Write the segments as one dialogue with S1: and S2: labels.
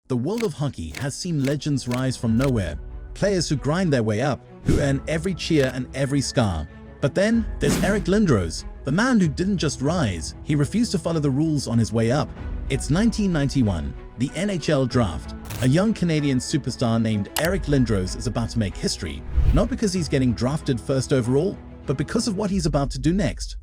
S1: the world of hockey has seen legends rise from nowhere. Players who grind their way up, who earn every cheer and every scar. But then there's Eric Lindros, the man who didn't just rise, he refused to follow the rules on his way up. It's 1991, the NHL draft. A young Canadian superstar named Eric Lindros is about to make history, not because he's getting drafted first overall, but because of what he's about to do next.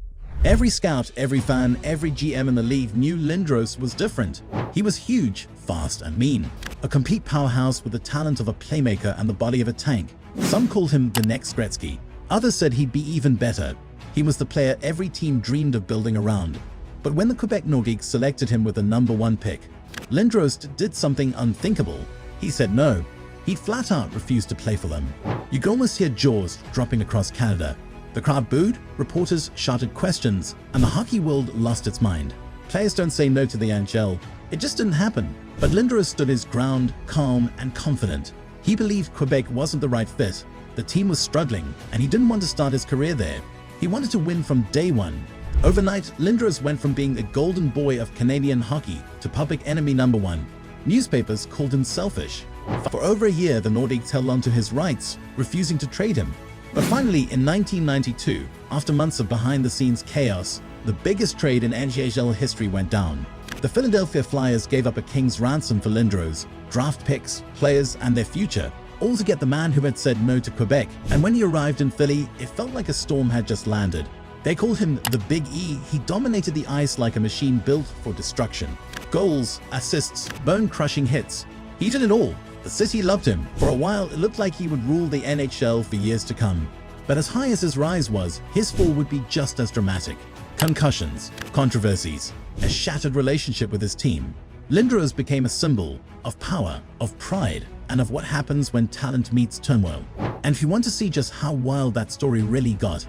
S1: Every scout, every fan, every GM in the league knew Lindros was different. He was huge, fast and mean, a complete powerhouse with the talent of a playmaker and the body of a tank. Some called him the next Gretzky. Others said he'd be even better. He was the player every team dreamed of building around. But when the Quebec Nordiques selected him with the #1 pick, Lindros did something unthinkable. He said no. He'd flat out refused to play for them. You could almost hear jaws dropping across Canada. The crowd booed, reporters shouted questions, and the hockey world lost its mind. Players don't say no to the NHL. It just didn't happen. But Lindros stood his ground, calm and confident. He believed Quebec wasn't the right fit. The team was struggling, and he didn't want to start his career there. He wanted to win from day one. Overnight, Lindros went from being the golden boy of Canadian hockey to public enemy #1. Newspapers called him selfish. For over a year, the Nordiques held on to his rights, refusing to trade him. But finally, in 1992, after months of behind-the-scenes chaos, the biggest trade in NHL history went down. The Philadelphia Flyers gave up a king's ransom for Lindros, draft picks, players, and their future, all to get the man who had said no to Quebec. And when he arrived in Philly, it felt like a storm had just landed. They called him the Big E. He dominated the ice like a machine built for destruction. Goals, assists, bone-crushing hits. He did it all. The city loved him. For a while, it looked like he would rule the NHL for years to come. But as high as his rise was, his fall would be just as dramatic. Concussions, controversies, a shattered relationship with his team. Lindros became a symbol of power, of pride, and of what happens when talent meets turmoil. And if you want to see just how wild that story really got,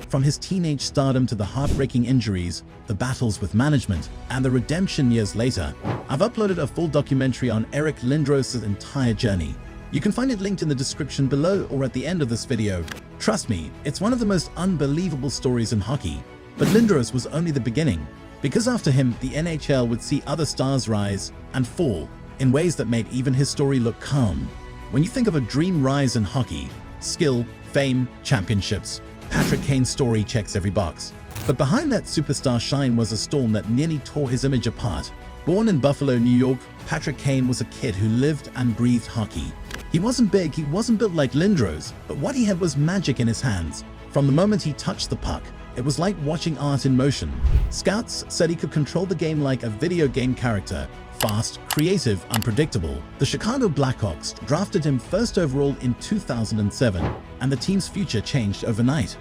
S1: from his teenage stardom to the heartbreaking injuries, the battles with management, and the redemption years later, I've uploaded a full documentary on Eric Lindros' entire journey. You can find it linked in the description below or at the end of this video. Trust me, it's one of the most unbelievable stories in hockey. But Lindros was only the beginning, because after him, the NHL would see other stars rise and fall in ways that made even his story look calm. When you think of a dream rise in hockey, skill, fame, championships, Patrick Kane's story checks every box. But behind that superstar shine was a storm that nearly tore his image apart. Born in Buffalo, New York, Patrick Kane was a kid who lived and breathed hockey. He wasn't big, he wasn't built like Lindros, but what he had was magic in his hands. From the moment he touched the puck, it was like watching art in motion. Scouts said he could control the game like a video game character. Fast, creative, unpredictable. The Chicago Blackhawks drafted him first overall in 2007, and the team's future changed overnight.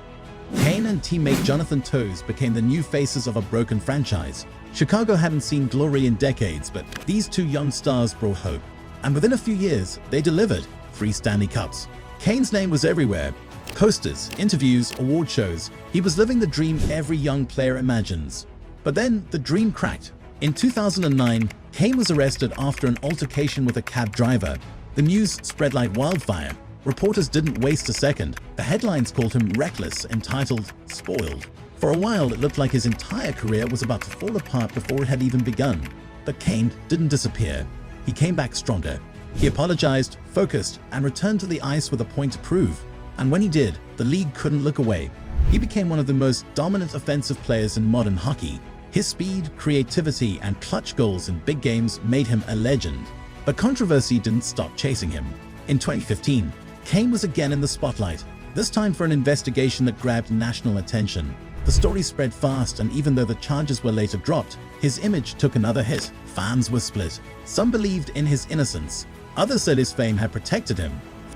S1: Kane and teammate Jonathan Toews became the new faces of a broken franchise. Chicago hadn't seen glory in decades, but these two young stars brought hope. And within a few years, they delivered 3 Stanley Cups. Kane's name was everywhere. Posters, interviews, award shows. He was living the dream every young player imagines. But then the dream cracked. In 2009, Kane was arrested after an altercation with a cab driver. The news spread like wildfire. Reporters didn't waste a second. The headlines called him reckless, entitled "Spoiled." For a while, it looked like his entire career was about to fall apart before it had even begun. But Kane didn't disappear. He came back stronger. He apologized, focused, and returned to the ice with a point to prove. And when he did, the league couldn't look away. He became one of the most dominant offensive players in modern hockey. His speed, creativity, and clutch goals in big games made him a legend. But controversy didn't stop chasing him. In 2015, Kane was again in the spotlight, this time for an investigation that grabbed national attention. The story spread fast, and even though the charges were later dropped, his image took another hit. Fans were split. Some believed in his innocence. Others said his fame had protected him.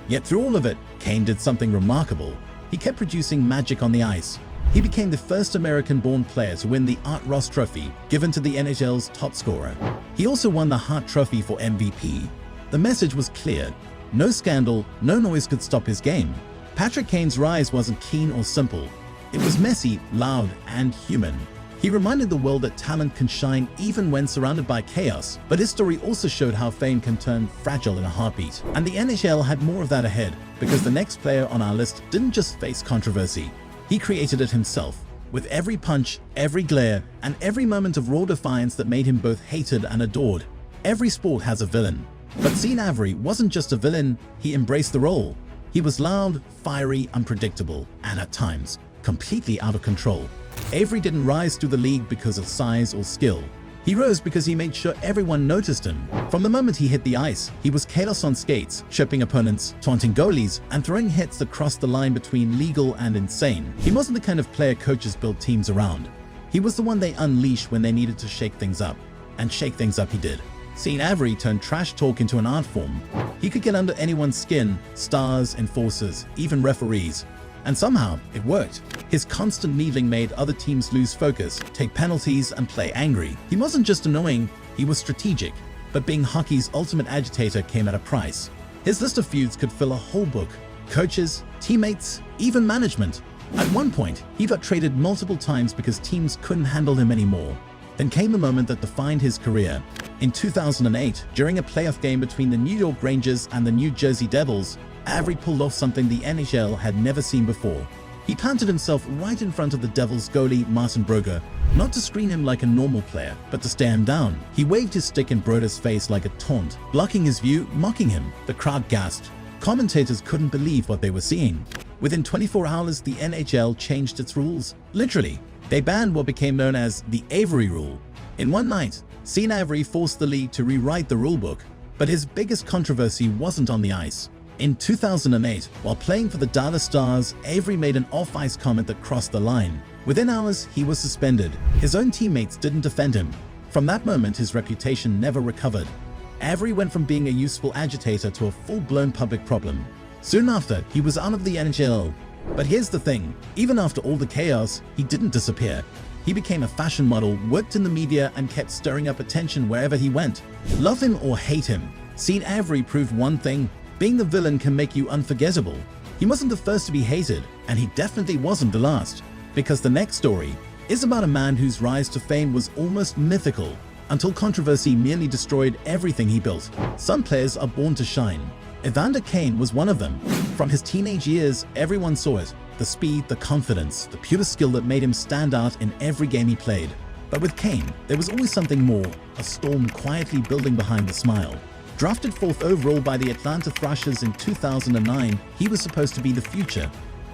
S1: Yet through all of it, Kane did something remarkable. He kept producing magic on the ice. He became the first American-born player to win the Art Ross Trophy, given to the NHL's top scorer. He also won the Hart Trophy for MVP. The message was clear. No scandal, no noise could stop his game. Patrick Kane's rise wasn't clean or simple. It was messy, loud, and human. He reminded the world that talent can shine even when surrounded by chaos, but his story also showed how fame can turn fragile in a heartbeat. And the NHL had more of that ahead, because the next player on our list didn't just face controversy. He created it himself, with every punch, every glare, and every moment of raw defiance that made him both hated and adored. Every sport has a villain, But Sean Avery wasn't just a villain, he embraced the role. He was loud, fiery, unpredictable, and at times, completely out of control. Avery didn't rise to the league because of size or skill. He rose because he made sure everyone noticed him. From the moment he hit the ice, he was chaos on skates, chipping opponents, taunting goalies, and throwing hits that crossed the line between legal and insane. He wasn't the kind of player coaches build teams around. He was the one they unleashed when they needed to shake things up. And shake things up he did. Sean Avery turned trash talk into an art form. He could get under anyone's skin, stars, enforcers, even referees. And somehow, it worked. His constant needling made other teams lose focus, take penalties, and play angry. He wasn't just annoying, he was strategic. But being hockey's ultimate agitator came at a price. His list of feuds could fill a whole book. Coaches, teammates, even management. At one point, he got traded multiple times because teams couldn't handle him anymore. Then came the moment that defined his career. In 2008, during a playoff game between the New York Rangers and the New Jersey Devils, Avery pulled off something the NHL had never seen before. He planted himself right in front of the Devils goalie Martin Brodeur, not to screen him like a normal player, but to stare him down. He waved his stick in Brodeur's face like a taunt, blocking his view, mocking him. The crowd gasped. Commentators couldn't believe what they were seeing. Within 24 hours, the NHL changed its rules. Literally, they banned what became known as the Avery Rule. In one night, Sean Avery forced the league to rewrite the rulebook, but his biggest controversy wasn't on the ice. In 2008, while playing for the Dallas Stars, Avery made an off-ice comment that crossed the line. Within hours, he was suspended. His own teammates didn't defend him. From that moment, his reputation never recovered. Avery went from being a useful agitator to a full-blown public problem. Soon after, he was out of the NHL. But here's the thing, even after all the chaos, he didn't disappear. He became a fashion model, worked in the media, and kept stirring up attention wherever he went. Love him or hate him, Sean Avery proved one thing: being the villain can make you unforgettable. He wasn't the first to be hated, and he definitely wasn't the last. Because the next story is about a man whose rise to fame was almost mythical, until controversy nearly destroyed everything he built. Some players are born to shine. Evander Kane was one of them. From his teenage years, everyone saw it. The speed, the confidence, the pure skill that made him stand out in every game he played. But with Kane, there was always something more, a storm quietly building behind the smile. Drafted 4th overall by the Atlanta Thrashers in 2009, he was supposed to be the future,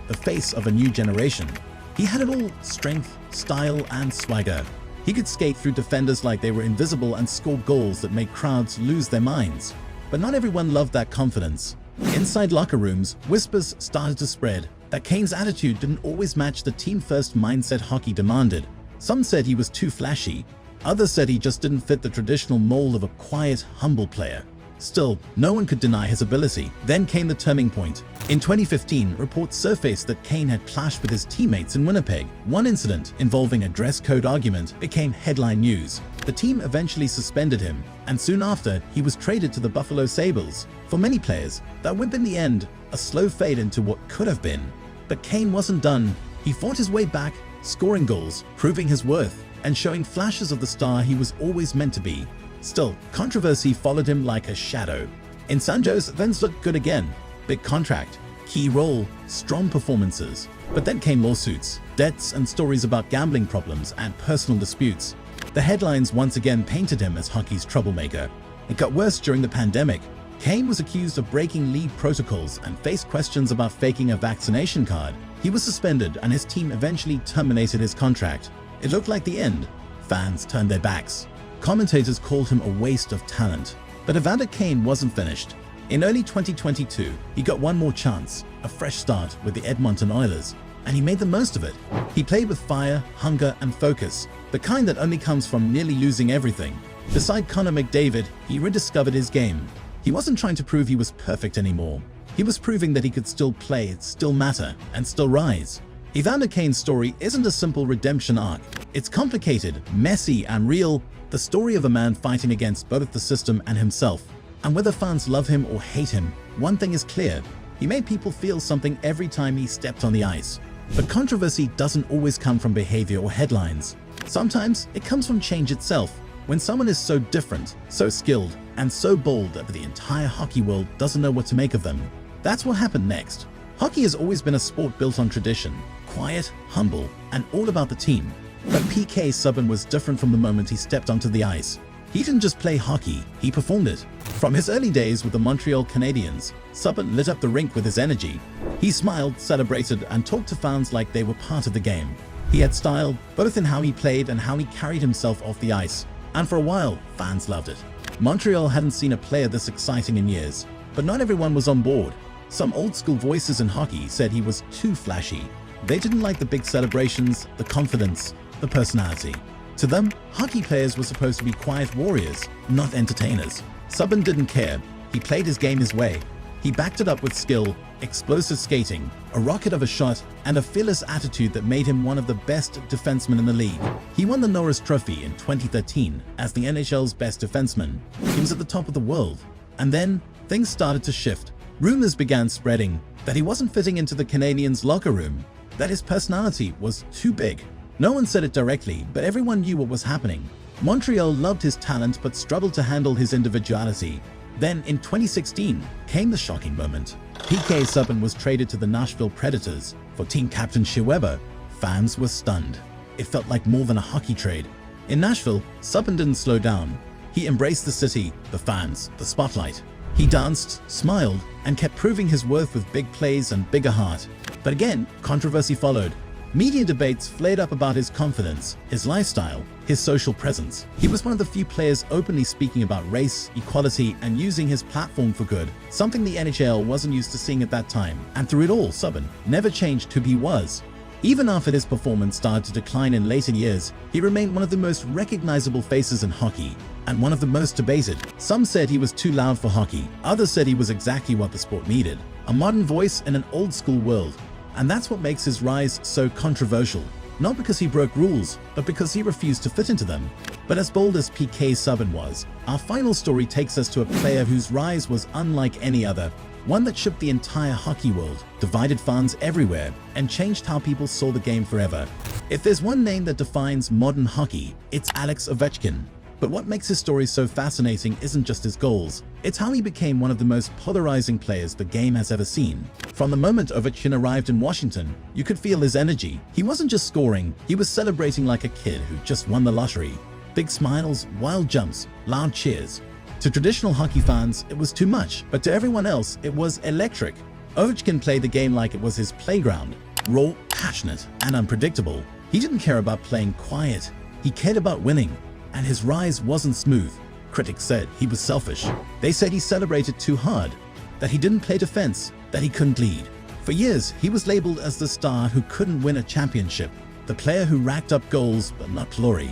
S1: the face of a new generation. He had it all: strength, style, and swagger. He could skate through defenders like they were invisible and score goals that made crowds lose their minds. But not everyone loved that confidence. Inside locker rooms, whispers started to spread that Kane's attitude didn't always match the team-first mindset hockey demanded. Some said he was too flashy. Others said he just didn't fit the traditional mold of a quiet, humble player. Still, no one could deny his ability. Then came the turning point. In 2015, reports surfaced that Kane had clashed with his teammates in Winnipeg. One incident, involving a dress code argument, became headline news. The team eventually suspended him, and soon after, he was traded to the Buffalo Sabres. For many players, that would be in the end a slow fade into what could have been. But Kane wasn't done. He fought his way back, scoring goals, proving his worth, and showing flashes of the star he was always meant to be. Still, controversy followed him like a shadow. In San Jose, things looked good again. Big contract, key role, strong performances. But then came lawsuits, debts, and stories about gambling problems and personal disputes. The headlines once again painted him as hockey's troublemaker. It got worse during the pandemic. Kane was accused of breaking league protocols and faced questions about faking a vaccination card. He was suspended, and his team eventually terminated his contract. It looked like the end. Fans turned their backs. Commentators called him a waste of talent. But Evander Kane wasn't finished. In early 2022, he got one more chance, a fresh start with the Edmonton Oilers, and he made the most of it. He played with fire, hunger, and focus, the kind that only comes from nearly losing everything. Beside Connor McDavid, he rediscovered his game. He wasn't trying to prove he was perfect anymore. He was proving that he could still play, still matter, and still rise. Evander Kane's story isn't a simple redemption arc. It's complicated, messy, and real. The story of a man fighting against both the system and himself. And whether fans love him or hate him, one thing is clear: he made people feel something every time he stepped on the ice. But controversy doesn't always come from behavior or headlines. Sometimes it comes from change itself. When someone is so different, so skilled, and so bold that the entire hockey world doesn't know what to make of them. That's what happened next. Hockey has always been a sport built on tradition, quiet, humble, and all about the team. But PK Subban was different from the moment he stepped onto the ice. He didn't just play hockey, he performed it. From his early days with the Montreal Canadiens, Subban lit up the rink with his energy. He smiled, celebrated, and talked to fans like they were part of the game. He had style, both in how he played and how he carried himself off the ice. And for a while, fans loved it. Montreal hadn't seen a player this exciting in years, but not everyone was on board. Some old-school voices in hockey said he was too flashy. They didn't like the big celebrations, the confidence, the personality. To them, hockey players were supposed to be quiet warriors, not entertainers. Subban didn't care. He played his game his way. He backed it up with skill, explosive skating, a rocket of a shot, and a fearless attitude that made him one of the best defensemen in the league. He won the Norris Trophy in 2013 as the NHL's best defenseman. He was at the top of the world. And then, things started to shift. Rumors began spreading that he wasn't fitting into the Canadiens' locker room, that his personality was too big. No one said it directly, but everyone knew what was happening. Montreal loved his talent but struggled to handle his individuality. Then, in 2016, came the shocking moment. PK Subban was traded to the Nashville Predators for team captain Shea Weber. Fans were stunned. It felt like more than a hockey trade. In Nashville, Subban didn't slow down. He embraced the city, the fans, the spotlight. He danced, smiled, and kept proving his worth with big plays and bigger heart. But again, controversy followed. Media debates flared up about his confidence, his lifestyle, his social presence. He was one of the few players openly speaking about race, equality, and using his platform for good, something the NHL wasn't used to seeing at that time. And through it all, Subban never changed who he was. Even after his performance started to decline in later years, he remained one of the most recognizable faces in hockey, and one of the most debated. Some said he was too loud for hockey. Others said he was exactly what the sport needed, a modern voice in an old-school world. And that's what makes his rise so controversial. Not because he broke rules, but because he refused to fit into them. But as bold as PK Subban was, our final story takes us to a player whose rise was unlike any other. One that shook the entire hockey world, divided fans everywhere, and changed how people saw the game forever. If there's one name that defines modern hockey, it's Alex Ovechkin. But what makes his story so fascinating isn't just his goals, it's how he became one of the most polarizing players the game has ever seen. From the moment Ovechkin arrived in Washington, you could feel his energy. He wasn't just scoring, he was celebrating like a kid who just won the lottery. Big smiles, wild jumps, loud cheers. To traditional hockey fans, it was too much, but to everyone else, it was electric. Ovechkin played the game like it was his playground, raw, passionate, and unpredictable. He didn't care about playing quiet, he cared about winning. And his rise wasn't smooth. Critics said he was selfish. They said he celebrated too hard, that he didn't play defense, that he couldn't lead. For years, he was labeled as the star who couldn't win a championship, the player who racked up goals but not glory.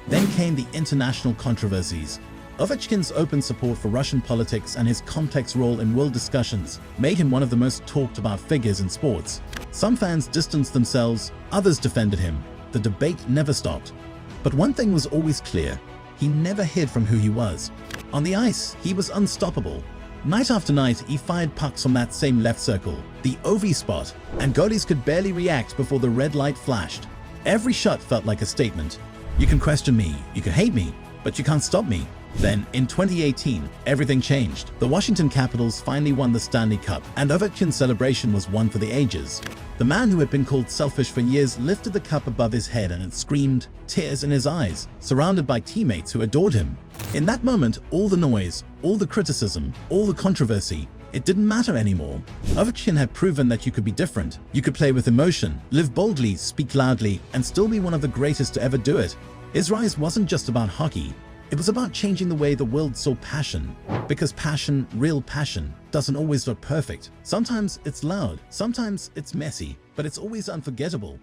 S1: Then came the international controversies. Ovechkin's open support for Russian politics and his complex role in world discussions made him one of the most talked about figures in sports. Some fans distanced themselves, others defended him. The debate never stopped. But one thing was always clear, he never hid from who he was. On the ice, he was unstoppable. Night after night, he fired pucks from that same left circle, the OV spot, and goalies could barely react before the red light flashed. Every shot felt like a statement. You can question me, you can hate me, but you can't stop me. Then, in 2018, everything changed. The Washington Capitals finally won the Stanley Cup, and Ovechkin's celebration was one for the ages. The man who had been called selfish for years lifted the cup above his head and it screamed, tears in his eyes, surrounded by teammates who adored him. In that moment, all the noise, all the criticism, all the controversy, it didn't matter anymore. Ovechkin had proven that you could be different. You could play with emotion, live boldly, speak loudly, and still be one of the greatest to ever do it. His rise wasn't just about hockey. It was about changing the way the world saw passion. Because passion, real passion, doesn't always look perfect. Sometimes it's loud, sometimes it's messy, but it's always unforgettable.